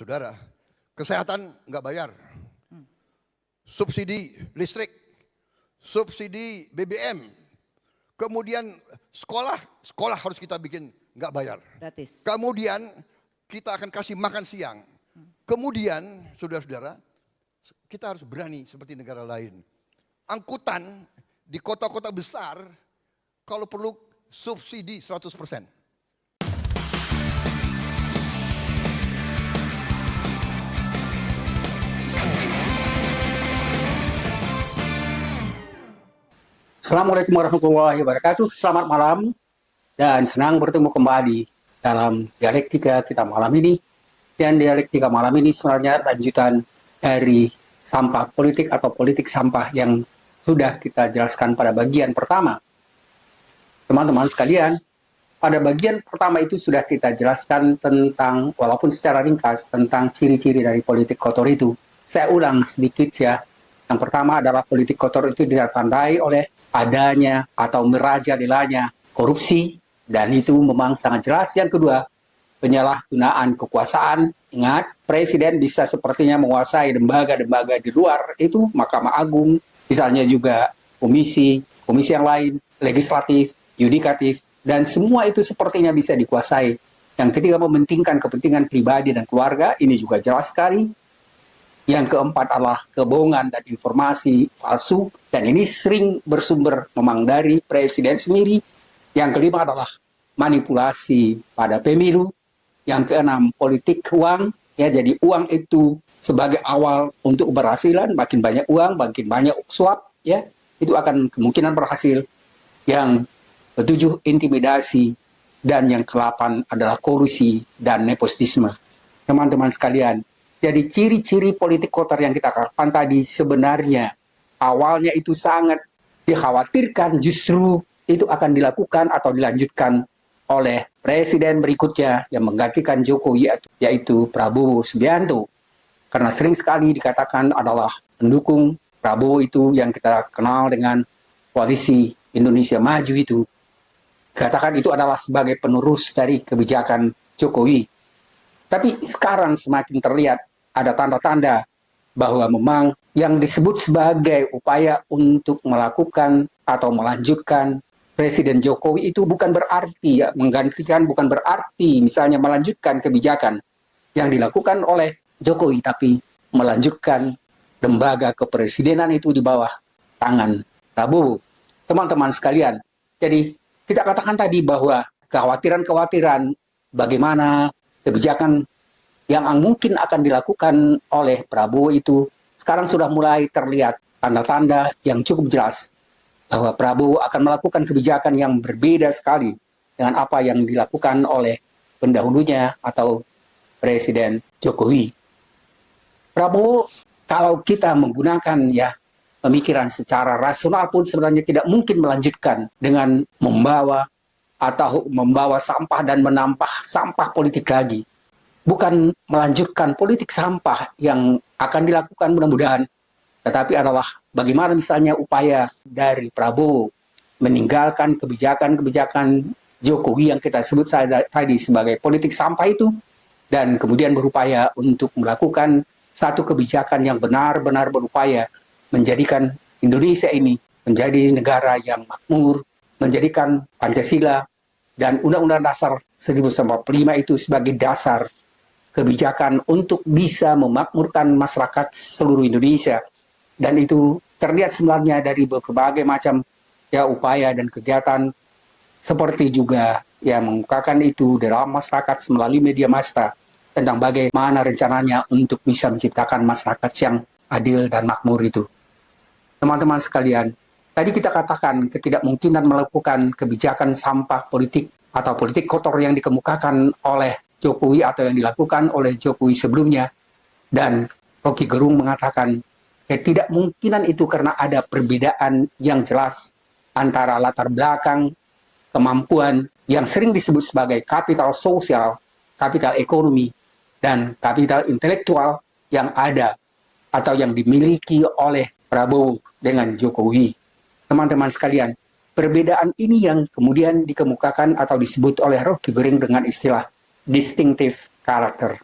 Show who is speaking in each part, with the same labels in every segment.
Speaker 1: Saudara, kesehatan nggak bayar, subsidi listrik, subsidi BBM, kemudian sekolah harus kita bikin nggak bayar.
Speaker 2: Gratis.
Speaker 1: Kemudian kita akan kasih makan siang. Kemudian, saudara-saudara, kita harus berani seperti negara lain. Angkutan di kota-kota besar, kalau perlu subsidi 100%.
Speaker 3: Assalamualaikum warahmatullahi wabarakatuh. Selamat malam dan senang bertemu kembali dalam dialektika kita malam ini. Dan dialektika malam ini sebenarnya lanjutan dari sampah politik atau politik sampah yang sudah kita jelaskan pada bagian pertama. Teman-teman sekalian, pada bagian pertama itu sudah kita jelaskan tentang, walaupun secara ringkas, tentang ciri-ciri dari politik kotor itu. Saya ulang sedikit ya. Yang pertama adalah politik kotor itu ditandai oleh adanya atau merajalelanya korupsi, dan itu memang sangat jelas. Yang kedua, penyalahgunaan kekuasaan. Ingat, presiden bisa sepertinya menguasai lembaga-lembaga di luar itu, Mahkamah Agung, misalnya juga komisi yang lain, legislatif, yudikatif, dan semua itu sepertinya bisa dikuasai. Yang ketiga, mementingkan kepentingan pribadi dan keluarga, ini juga jelas sekali. Yang keempat adalah kebohongan dan informasi palsu, dan ini sering bersumber memang dari presiden sendiri. Yang kelima adalah manipulasi pada pemilu. Yang keenam, politik uang, ya, jadi uang itu sebagai awal untuk keberhasilan, makin banyak uang, makin banyak suap, ya, itu akan kemungkinan berhasil. Yang ketujuh, intimidasi, dan yang ke-8 adalah korupsi dan nepotisme. Teman-teman sekalian, jadi ciri-ciri politik kotor yang kita katakan tadi sebenarnya awalnya itu sangat dikhawatirkan justru itu akan dilakukan atau dilanjutkan oleh presiden berikutnya yang menggantikan Jokowi, yaitu Prabowo Subianto. Karena sering sekali dikatakan adalah pendukung Prabowo itu yang kita kenal dengan koalisi Indonesia Maju itu. Katakan itu adalah sebagai penerus dari kebijakan Jokowi. Tapi sekarang semakin terlihat ada tanda-tanda bahwa memang yang disebut sebagai upaya untuk melakukan atau melanjutkan Presiden Jokowi itu bukan berarti, ya, menggantikan bukan berarti misalnya melanjutkan kebijakan yang dilakukan oleh Jokowi, tapi melanjutkan lembaga kepresidenan itu di bawah tangan Prabowo. Teman-teman sekalian, jadi kita katakan tadi bahwa kekhawatiran-kekhawatiran bagaimana kebijakan yang mungkin akan dilakukan oleh Prabowo itu sekarang sudah mulai terlihat tanda-tanda yang cukup jelas bahwa Prabowo akan melakukan kebijakan yang berbeda sekali dengan apa yang dilakukan oleh pendahulunya atau Presiden Jokowi. Prabowo, kalau kita menggunakan ya pemikiran secara rasional pun sebenarnya tidak mungkin melanjutkan dengan membawa sampah dan menampah sampah politik lagi. Bukan melanjutkan politik sampah yang akan dilakukan mudah-mudahan, tetapi adalah bagaimana misalnya upaya dari Prabowo meninggalkan kebijakan-kebijakan Jokowi yang kita sebut tadi sebagai politik sampah itu, dan kemudian berupaya untuk melakukan satu kebijakan yang benar-benar berupaya menjadikan Indonesia ini menjadi negara yang makmur, menjadikan Pancasila dan Undang-Undang Dasar 1945 itu sebagai dasar kebijakan untuk bisa memakmurkan masyarakat seluruh Indonesia. Dan itu terlihat sebenarnya dari berbagai macam ya upaya dan kegiatan, seperti juga yang mengungkapkan itu dalam masyarakat melalui media massa tentang bagaimana rencananya untuk bisa menciptakan masyarakat yang adil dan makmur itu. Teman-teman sekalian, tadi kita katakan ketidakmungkinan melakukan kebijakan sampah politik atau politik kotor yang dikemukakan oleh Jokowi atau yang dilakukan oleh Jokowi sebelumnya, dan Rocky Gerung mengatakan ketidakmungkinan itu karena ada perbedaan yang jelas antara latar belakang, kemampuan yang sering disebut sebagai kapital sosial, kapital ekonomi, dan kapital intelektual yang ada atau yang dimiliki oleh Prabowo dengan Jokowi. Teman-teman sekalian, perbedaan ini yang kemudian dikemukakan atau disebut oleh Rocky Gerung dengan istilah distinctive character.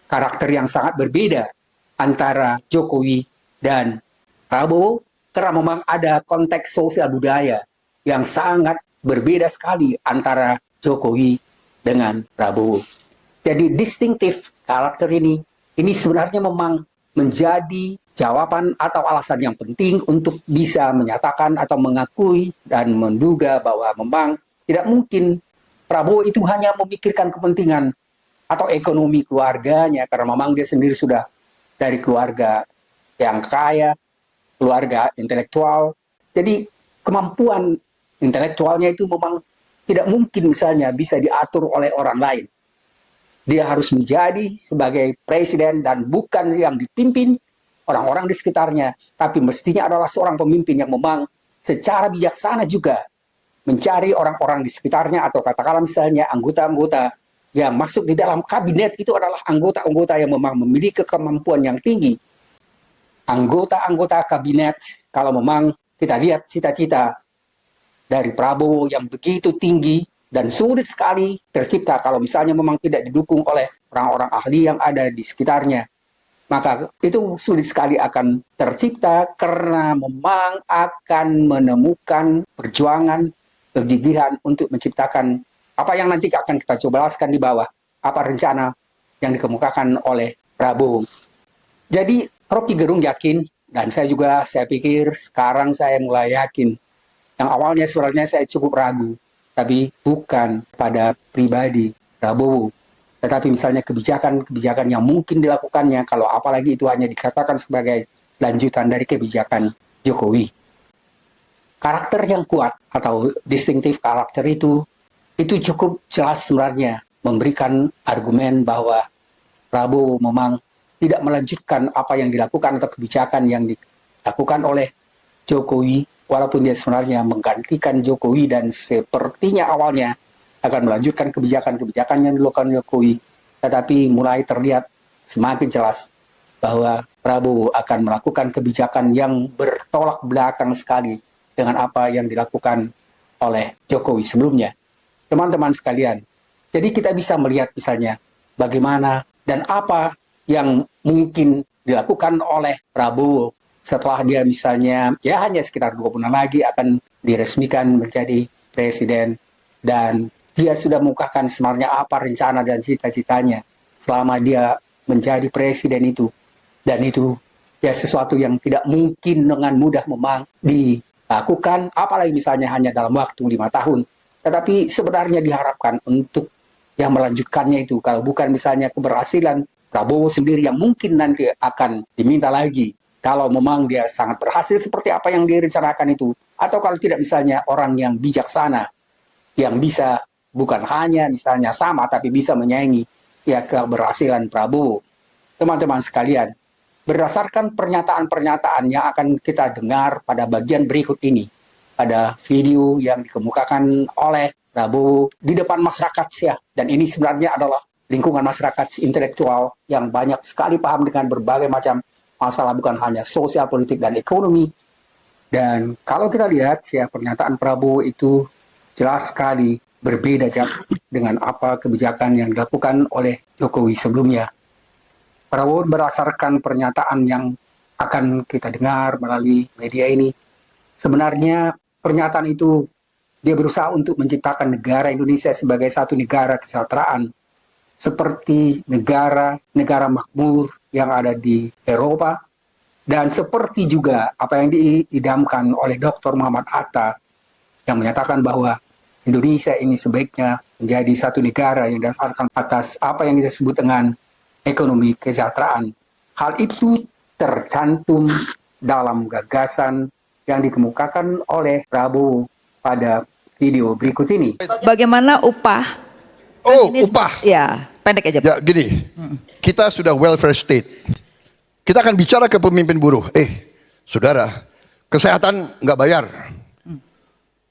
Speaker 3: karakter yang sangat berbeda antara Jokowi dan Prabowo, karena memang ada konteks sosial budaya yang sangat berbeda sekali antara Jokowi dengan Prabowo. Jadi distinctive karakter ini sebenarnya memang menjadi jawaban atau alasan yang penting untuk bisa menyatakan atau mengakui dan menduga bahwa memang tidak mungkin Prabowo itu hanya memikirkan kepentingan atau ekonomi keluarganya, karena memang dia sendiri sudah dari keluarga yang kaya, keluarga intelektual. Jadi kemampuan intelektualnya itu memang tidak mungkin misalnya bisa diatur oleh orang lain. Dia harus menjadi sebagai presiden dan bukan yang dipimpin orang-orang di sekitarnya, tapi mestinya adalah seorang pemimpin yang memang secara bijaksana juga mencari orang-orang di sekitarnya, atau katakanlah misalnya anggota-anggota yang masuk di dalam kabinet itu adalah anggota-anggota yang memang memiliki kemampuan yang tinggi. Anggota-anggota kabinet, kalau memang kita lihat cita-cita dari Prabowo yang begitu tinggi dan sulit sekali tercipta kalau misalnya memang tidak didukung oleh orang-orang ahli yang ada di sekitarnya. Maka itu sulit sekali akan tercipta karena memang akan menemukan perjuangan, kegigihan untuk menciptakan apa yang nanti akan kita coba jelaskan di bawah, apa rencana yang dikemukakan oleh Prabowo. Jadi Rocky Gerung yakin, dan saya pikir sekarang saya mulai yakin. Yang awalnya sebenarnya saya cukup ragu, tapi bukan pada pribadi Prabowo, tetapi misalnya kebijakan-kebijakan yang mungkin dilakukannya, kalau apalagi itu hanya dikatakan sebagai lanjutan dari kebijakan Jokowi. Karakter yang kuat atau distinctive karakter itu cukup jelas sebenarnya memberikan argumen bahwa Prabowo memang tidak melanjutkan apa yang dilakukan atau kebijakan yang dilakukan oleh Jokowi, walaupun dia sebenarnya menggantikan Jokowi dan sepertinya awalnya akan melanjutkan kebijakan-kebijakan yang dilakukan Jokowi, tetapi mulai terlihat semakin jelas bahwa Prabowo akan melakukan kebijakan yang bertolak belakang sekali dengan apa yang dilakukan oleh Jokowi sebelumnya. Teman-teman sekalian, jadi kita bisa melihat misalnya bagaimana dan apa yang mungkin dilakukan oleh Prabowo setelah dia misalnya ya hanya sekitar 2 bulan lagi akan diresmikan menjadi presiden, dan dia sudah mengungkapkan sebenarnya apa rencana dan cita-citanya selama dia menjadi presiden itu. Dan itu ya sesuatu yang tidak mungkin dengan mudah memang dilakukan, apalagi misalnya hanya dalam waktu 5 tahun. Tetapi sebenarnya diharapkan untuk yang melanjutkannya itu, kalau bukan misalnya keberhasilan Prabowo sendiri yang mungkin nanti akan diminta lagi, kalau memang dia sangat berhasil seperti apa yang direncanakan itu, atau kalau tidak misalnya orang yang bijaksana, yang bisa bukan hanya misalnya sama, tapi bisa menyaingi ya keberhasilan Prabowo. Teman-teman sekalian, berdasarkan pernyataan-pernyataan yang akan kita dengar pada bagian berikut ini, pada video yang dikemukakan oleh Prabowo di depan masyarakat ya, dan ini sebenarnya adalah lingkungan masyarakat intelektual yang banyak sekali paham dengan berbagai macam masalah, bukan hanya sosial, politik, dan ekonomi. Dan kalau kita lihat ya, pernyataan Prabowo itu jelas sekali berbeda dengan apa kebijakan yang dilakukan oleh Jokowi sebelumnya. Prabowo berdasarkan pernyataan yang akan kita dengar melalui media ini, sebenarnya pernyataan itu dia berusaha untuk menciptakan negara Indonesia sebagai satu negara kesejahteraan, seperti negara makmur yang ada di Eropa, dan seperti juga apa yang diidamkan oleh Dr. Muhammad Atta yang menyatakan bahwa Indonesia ini sebaiknya menjadi satu negara yang dasarkan atas apa yang disebut dengan ekonomi kesejahteraan. Hal itu tercantum dalam gagasan yang dikemukakan oleh Prabowo pada video berikut ini.
Speaker 2: Bagaimana upah?
Speaker 1: Oh,
Speaker 2: Ini
Speaker 1: upah.
Speaker 2: Ya, pendek aja.
Speaker 1: Ya, gini. Kita sudah welfare state. Kita akan bicara ke pemimpin buruh. Saudara, kesehatan nggak bayar.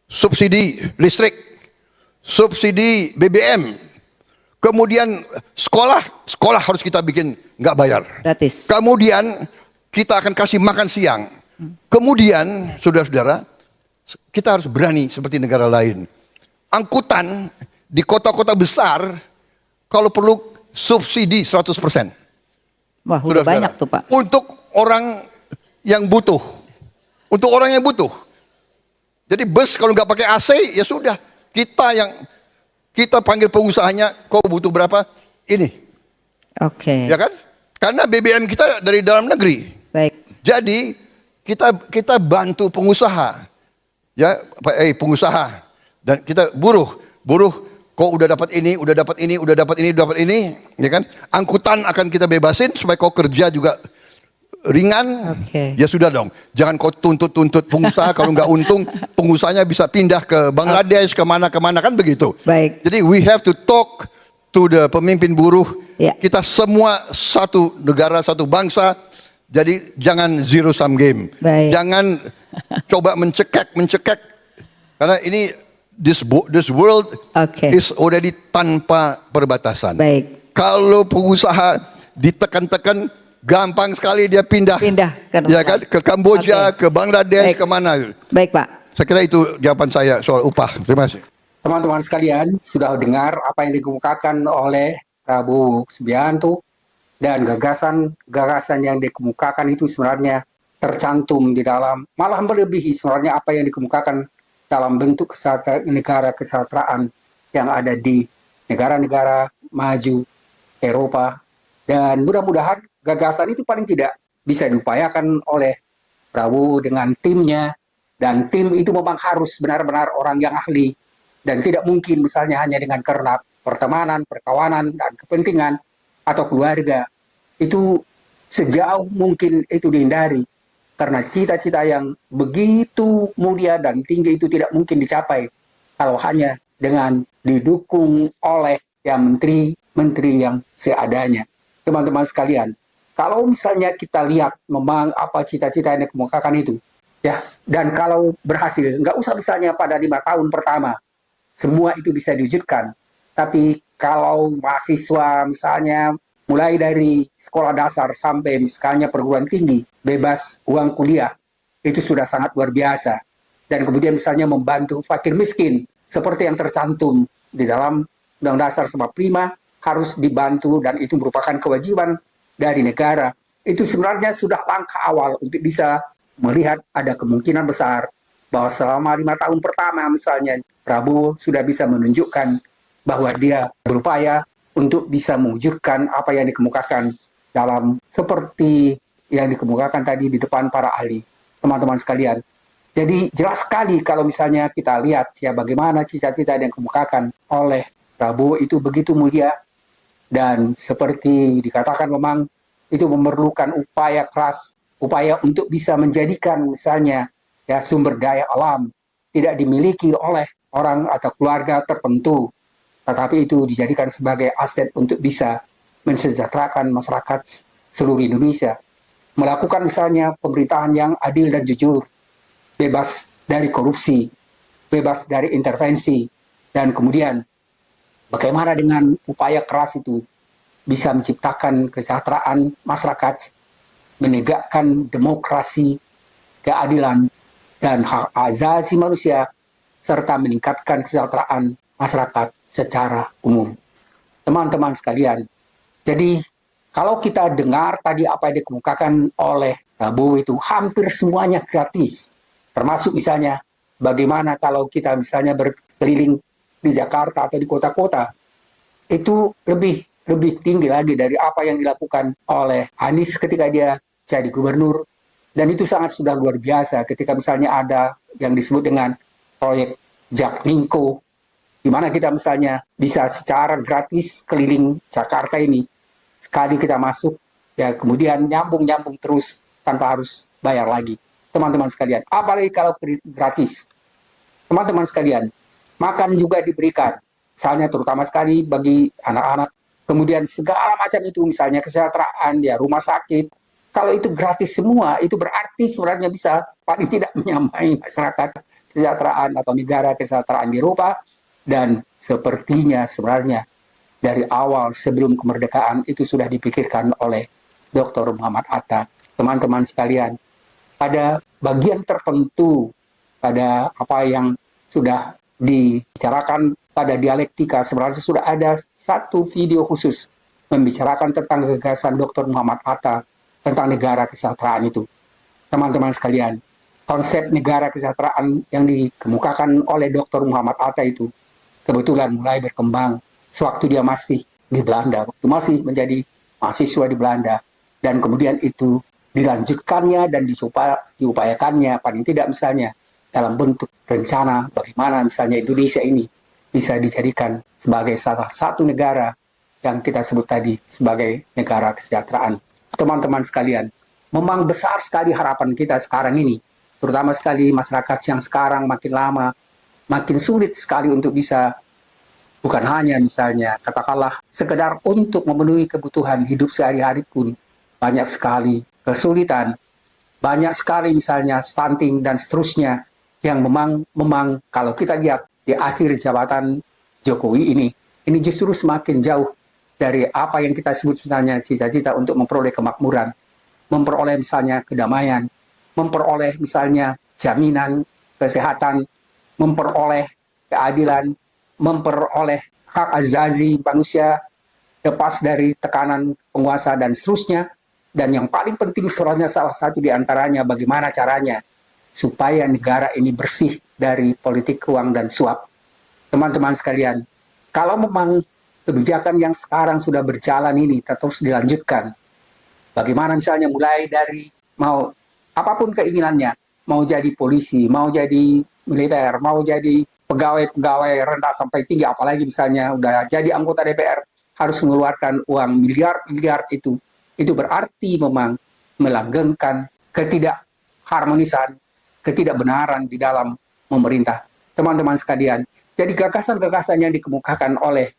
Speaker 1: Subsidi listrik, subsidi BBM. Kemudian sekolah harus kita bikin nggak bayar.
Speaker 2: Gratis.
Speaker 1: Kemudian kita akan kasih makan siang. Kemudian, saudara-saudara, kita harus berani seperti negara lain. Angkutan di kota-kota besar, kalau perlu subsidi 100%.
Speaker 2: Wah, udah banyak tuh, Pak.
Speaker 1: Untuk orang yang butuh. Untuk orang yang butuh. Jadi bus kalau nggak pakai AC ya sudah. Kita panggil pengusahanya, kau butuh berapa? Ini.
Speaker 2: Oke.
Speaker 1: Ya kan? Karena BBM kita dari dalam negeri.
Speaker 2: Baik.
Speaker 1: Jadi kita bantu pengusaha. Ya, pengusaha. Dan kita buruh kau udah dapat ini, udah dapat ini, udah dapat ini, udah dapat ini, ya kan? Angkutan akan kita bebasin supaya kau kerja juga ringan.
Speaker 2: Oke.
Speaker 1: Ya sudah dong. Jangan kau tuntut pengusaha kalau nggak untung, pengusahanya bisa pindah ke Bangladesh, kemana kan begitu.
Speaker 2: Baik.
Speaker 1: Jadi we have to talk to the pemimpin buruh.
Speaker 2: Ya.
Speaker 1: Kita semua satu negara, satu bangsa. Jadi jangan zero sum game.
Speaker 2: Baik.
Speaker 1: Jangan coba mencekek. Karena ini this world
Speaker 2: Oke.
Speaker 1: is already tanpa perbatasan.
Speaker 2: Baik.
Speaker 1: Kalau pengusaha ditekan-tekan, gampang sekali dia pindah.
Speaker 2: Ke
Speaker 1: Ya kan, ke Kamboja,
Speaker 2: Oke.
Speaker 1: ke Bangladesh,
Speaker 2: Baik.
Speaker 1: kemana.
Speaker 2: Baik, Pak.
Speaker 1: Saya kira itu jawaban saya soal upah. Terima kasih.
Speaker 3: Teman-teman sekalian, sudah dengar apa yang dikemukakan oleh Prabowo Subianto, dan gagasan yang dikemukakan itu sebenarnya tercantum di dalam, malah melebihi sebenarnya apa yang dikemukakan dalam bentuk negara kesejahteraan yang ada di negara-negara maju Eropa. Dan mudah-mudahan gagasan itu paling tidak bisa diupayakan oleh Prabowo dengan timnya, dan tim itu memang harus benar-benar orang yang ahli, dan tidak mungkin misalnya hanya dengan karena pertemanan, perkawanan, dan kepentingan atau keluarga. Itu sejauh mungkin itu dihindari, karena cita-cita yang begitu mulia dan tinggi itu tidak mungkin dicapai kalau hanya dengan didukung oleh menteri-menteri yang seadanya. Teman-teman sekalian, kalau misalnya kita lihat memang apa cita-cita yang dikemukakan itu, ya, dan kalau berhasil, nggak usah misalnya pada 5 tahun pertama semua itu bisa diwujudkan, tapi kalau mahasiswa misalnya mulai dari sekolah dasar sampai misalnya perguruan tinggi, bebas uang kuliah, itu sudah sangat luar biasa. Dan kemudian misalnya membantu fakir miskin, seperti yang tercantum di dalam Undang Dasar 45, harus dibantu, dan itu merupakan kewajiban dari negara. Itu sebenarnya sudah langkah awal untuk bisa melihat ada kemungkinan besar bahwa selama 5 tahun pertama misalnya, Prabowo sudah bisa menunjukkan bahwa dia berupaya untuk bisa mewujudkan apa yang dikemukakan dalam seperti yang dikemukakan tadi di depan para ahli. Teman-teman sekalian, jadi jelas sekali kalau misalnya kita lihat ya bagaimana cita-cita yang dikemukakan oleh Prabowo itu begitu mulia, dan seperti dikatakan memang itu memerlukan upaya keras, upaya untuk bisa menjadikan misalnya ya sumber daya alam tidak dimiliki oleh orang atau keluarga tertentu, tetapi itu dijadikan sebagai aset untuk bisa mensejahterakan masyarakat seluruh Indonesia. Melakukan misalnya pemerintahan yang adil dan jujur, bebas dari korupsi, bebas dari intervensi, dan kemudian bagaimana dengan upaya keras itu bisa menciptakan kesejahteraan masyarakat, menegakkan demokrasi, keadilan, dan hak asasi manusia, serta meningkatkan kesejahteraan masyarakat secara umum. Teman-teman sekalian, jadi kalau kita dengar tadi apa yang dikemukakan oleh Prabowo itu hampir semuanya gratis. Termasuk misalnya bagaimana kalau kita misalnya berkeliling di Jakarta atau di kota-kota, itu lebih tinggi lagi dari apa yang dilakukan oleh Anies ketika dia jadi gubernur. Dan itu sangat sudah luar biasa ketika misalnya ada yang disebut dengan proyek Jaklingko, di mana kita misalnya bisa secara gratis keliling Jakarta ini. Sekali kita masuk, ya kemudian nyambung terus tanpa harus bayar lagi. Teman-teman sekalian, apalagi kalau gratis. Teman-teman sekalian, makan juga diberikan. Misalnya terutama sekali bagi anak-anak. Kemudian segala macam itu, misalnya kesejahteraan, ya rumah sakit. Kalau itu gratis semua, itu berarti sebenarnya bisa paling tidak menyamai masyarakat kesejahteraan atau negara kesejahteraan di Eropa. Dan sepertinya sebenarnya dari awal sebelum kemerdekaan itu sudah dipikirkan oleh Dr. Muhammad Atta. Teman-teman sekalian, pada bagian tertentu, pada apa yang sudah dibicarakan pada dialektika, sebenarnya sudah ada satu video khusus membicarakan tentang gagasan Dr. Muhammad Hatta tentang negara kesejahteraan itu. Teman-teman sekalian, konsep negara kesejahteraan yang dikemukakan oleh Dr. Muhammad Hatta itu kebetulan mulai berkembang sewaktu dia masih di Belanda, waktu masih menjadi mahasiswa di Belanda, dan kemudian itu dilanjutkannya dan diupayakannya paling tidak misalnya dalam bentuk rencana bagaimana misalnya Indonesia ini bisa dijadikan sebagai salah satu negara yang kita sebut tadi sebagai negara kesejahteraan. Teman-teman sekalian, memang besar sekali harapan kita sekarang ini, terutama sekali masyarakat yang sekarang makin lama makin sulit sekali untuk bisa, bukan hanya misalnya katakanlah sekedar untuk memenuhi kebutuhan hidup sehari-hari pun banyak sekali kesulitan, banyak sekali misalnya stunting dan seterusnya yang memang kalau kita lihat di akhir jabatan Jokowi ini justru semakin jauh dari apa yang kita sebut misalnya cita-cita untuk memperoleh kemakmuran, memperoleh misalnya kedamaian, memperoleh misalnya jaminan kesehatan, memperoleh keadilan, memperoleh hak azazi manusia, lepas dari tekanan penguasa dan seterusnya. Dan yang paling penting sebenarnya salah satu di antaranya bagaimana caranya supaya negara ini bersih dari politik uang dan suap. Teman-teman sekalian, kalau memang kebijakan yang sekarang sudah berjalan ini terus dilanjutkan, bagaimana misalnya mulai dari mau apapun keinginannya, mau jadi polisi, mau jadi militer, mau jadi pegawai-pegawai rendah sampai tinggi, apalagi misalnya udah jadi anggota DPR, harus mengeluarkan uang miliar-miliar itu berarti memang melanggengkan ketidakharmonisan, ketidakbenaran di dalam memerintah. Teman-teman sekalian, jadi gagasan-gagasan yang dikemukakan oleh,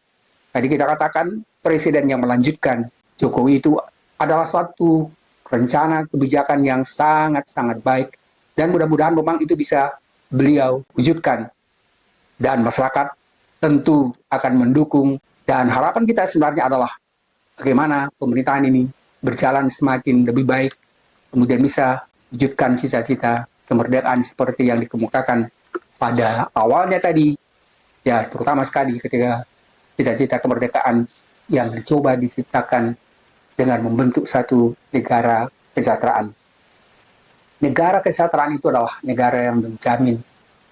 Speaker 3: tadi kita katakan, presiden yang melanjutkan Jokowi itu adalah suatu rencana kebijakan yang sangat-sangat baik, dan mudah-mudahan memang itu bisa beliau wujudkan. Dan masyarakat tentu akan mendukung, dan harapan kita sebenarnya adalah bagaimana pemerintahan ini berjalan semakin lebih baik, kemudian bisa wujudkan cita-cita kemerdekaan seperti yang dikemukakan pada awalnya tadi, ya terutama sekali ketika cita-cita kemerdekaan yang dicoba diciptakan dengan membentuk satu negara kesejahteraan. Negara kesejahteraan itu adalah negara yang menjamin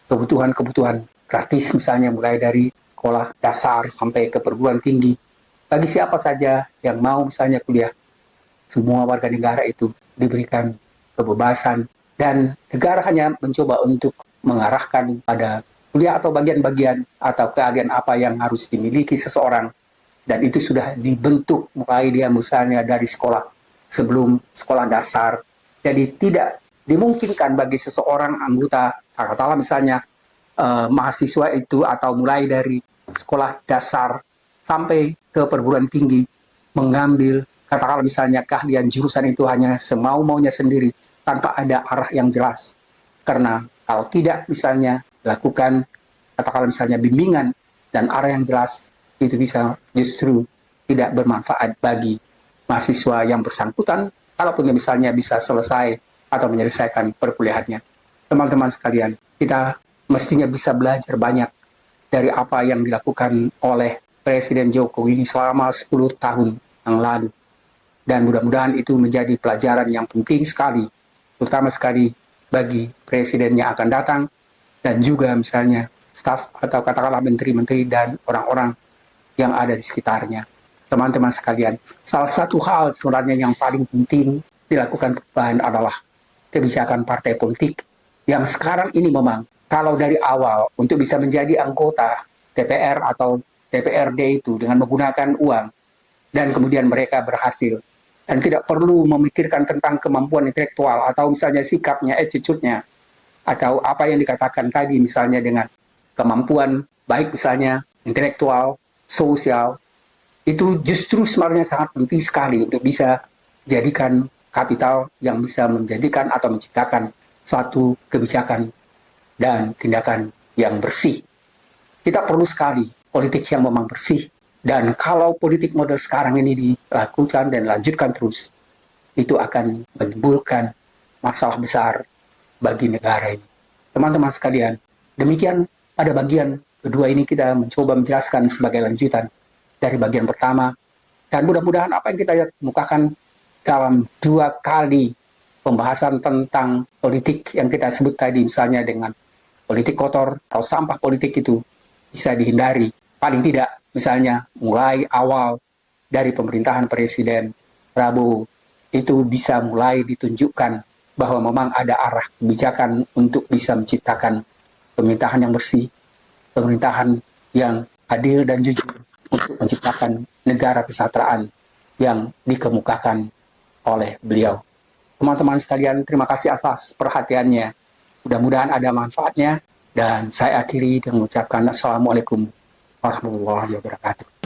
Speaker 3: kebutuhan-kebutuhan gratis, misalnya mulai dari sekolah dasar sampai ke perguruan tinggi. Bagi siapa saja yang mau misalnya kuliah, semua warga negara itu diberikan kebebasan, dan negara hanya mencoba untuk mengarahkan pada kuliah atau bagian-bagian atau keahlian apa yang harus dimiliki seseorang, dan itu sudah dibentuk mulai dia misalnya dari sekolah sebelum sekolah dasar. Jadi tidak dimungkinkan bagi seseorang anggota, katakanlah misalnya mahasiswa itu atau mulai dari sekolah dasar sampai ke perguruan tinggi mengambil katakanlah misalnya keahlian jurusan itu hanya semau-maunya sendiri tanpa ada arah yang jelas. Karena kalau tidak misalnya lakukan katakanlah misalnya bimbingan dan arah yang jelas, itu bisa justru tidak bermanfaat bagi mahasiswa yang bersangkutan, kalaupun misalnya bisa selesai atau menyelesaikan perkuliahannya. Teman-teman sekalian, kita mestinya bisa belajar banyak dari apa yang dilakukan oleh Presiden Jokowi ini selama 10 tahun yang lalu. Dan mudah-mudahan itu menjadi pelajaran yang penting sekali, terutama sekali bagi presiden yang akan datang, dan juga misalnya staf atau katakanlah menteri-menteri dan orang-orang yang ada di sekitarnya. Teman-teman sekalian, salah satu hal sebenarnya yang paling penting dilakukan perubahan adalah kebijakan partai politik yang sekarang ini memang kalau dari awal untuk bisa menjadi anggota DPR atau DPRD itu dengan menggunakan uang, dan kemudian mereka berhasil dan tidak perlu memikirkan tentang kemampuan intelektual atau misalnya sikapnya, attitude-nya, atau apa yang dikatakan tadi misalnya dengan kemampuan baik misalnya intelektual, sosial, itu justru sebenarnya sangat penting sekali untuk bisa jadikan kapital yang bisa menjadikan atau menciptakan suatu kebijakan dan tindakan yang bersih. Kita perlu sekali politik yang memang bersih. Dan kalau politik model sekarang ini dilakukan dan lanjutkan terus, itu akan menimbulkan masalah besar bagi negara ini. Teman-teman sekalian, demikian pada bagian kedua ini kita mencoba menjelaskan sebagai lanjutan dari bagian pertama, Dan mudah-mudahan apa yang kita kemukakan dalam 2 kali pembahasan tentang politik yang kita sebut tadi, misalnya dengan politik kotor atau sampah politik itu bisa dihindari. Paling tidak, misalnya mulai awal dari pemerintahan Presiden Prabowo itu bisa mulai ditunjukkan bahwa memang ada arah kebijakan untuk bisa menciptakan pemerintahan yang bersih, pemerintahan yang adil dan jujur untuk menciptakan negara kesejahteraan yang dikemukakan oleh beliau. Teman-teman sekalian, terima kasih atas perhatiannya. Mudah-mudahan ada manfaatnya. Dan saya akhiri dengan mengucapkan Assalamualaikum warahmatullahi wabarakatuh.